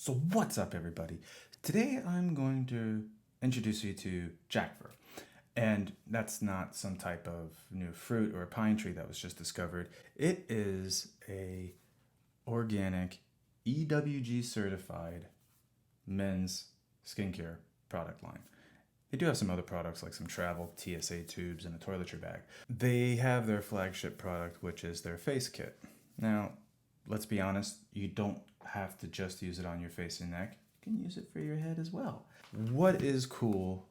So what's up, everybody? Today I'm going to introduce you to Jackfir. And that's not some type of new fruit or a pine tree that was just discovered. It is a organic, EWG certified men's skincare product line. They do have some other products like some travel TSA tubes and a toiletry bag. They have their flagship product, which is their face kit. Now, let's be honest, you don't have to just use it on your face and neck. You can use it for your head as well. What is cool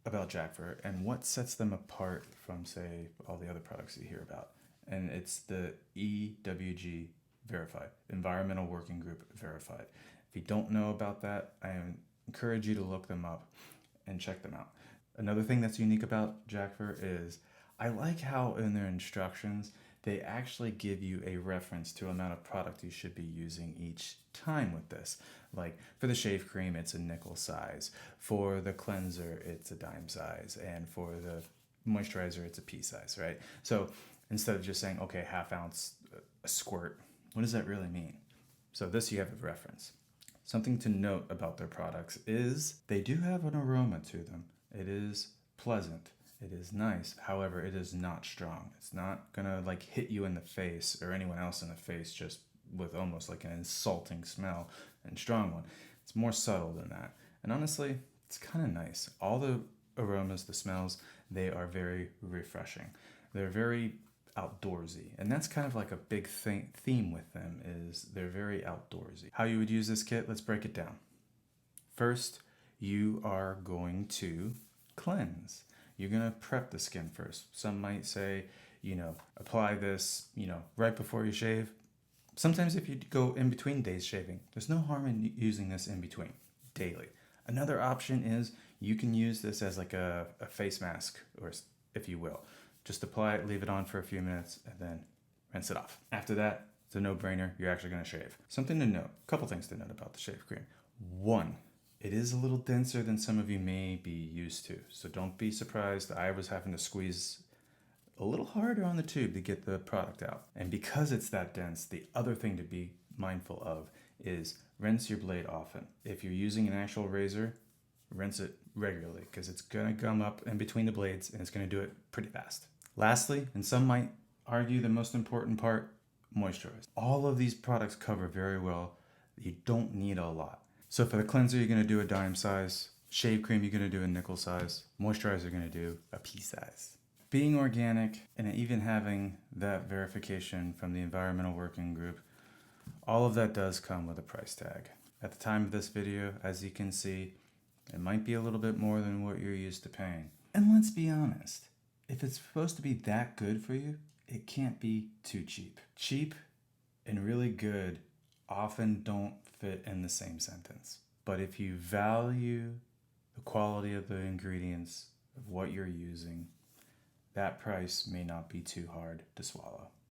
about Jackfir and what sets them apart from, say, all the other products you hear about? And it's the EWG verified, Environmental Working Group verified. If you don't know about that, I encourage you to look them up and check them out. Another thing that's unique about Jackfir is I like how in their instructions they actually give you a reference to amount of product you should be using each time with this. Like for the shave cream, it's a nickel size. For the cleanser, it's a dime size. And for the moisturizer, it's a pea size, right? So instead of just saying, okay, half ounce, a squirt, what does that really mean? So this you have a reference. Something to note about their products is they do have an aroma to them. It is pleasant. It is nice. However, it is not strong. It's not gonna like hit you in the face or anyone else in the face just with almost like an insulting smell and strong one. It's more subtle than that. And honestly, it's kind of nice. All the aromas, the smells, they are very refreshing. They're very outdoorsy, and that's kind of like a big theme with them is they're very outdoorsy. How you would use this kit, let's break it down. First, you are going to cleanse. You're going to prep the skin first. Some might say, apply this, right before you shave. Sometimes if you go in between days shaving, there's no harm in using this in between daily. Another option is you can use this as like a face mask, or if you will. Just apply it, leave it on for a few minutes, and then rinse it off. After that, it's a no-brainer. You're actually going to shave. Something to note, a couple things to note about the shave cream. One, it is a little denser than some of you may be used to. So don't be surprised. I was having to squeeze a little harder on the tube to get the product out. And because it's that dense, the other thing to be mindful of is rinse your blade often. If you're using an actual razor, rinse it regularly because it's going to gum up in between the blades and it's going to do it pretty fast. Lastly, and some might argue the most important part, moisturize. All of these products cover very well. You don't need a lot. So for the cleanser, you're going to do a dime size. Shave cream, you're going to do a nickel size. Moisturizer, you're going to do a pea size. Being organic and even having that verification from the Environmental Working Group, all of that does come with a price tag. At the time of this video, as you can see, it might be a little bit more than what you're used to paying. And let's be honest, if it's supposed to be that good for you, it can't be too cheap. Cheap and really good often don't fit in the same sentence. But if you value the quality of the ingredients of what you're using, that price may not be too hard to swallow.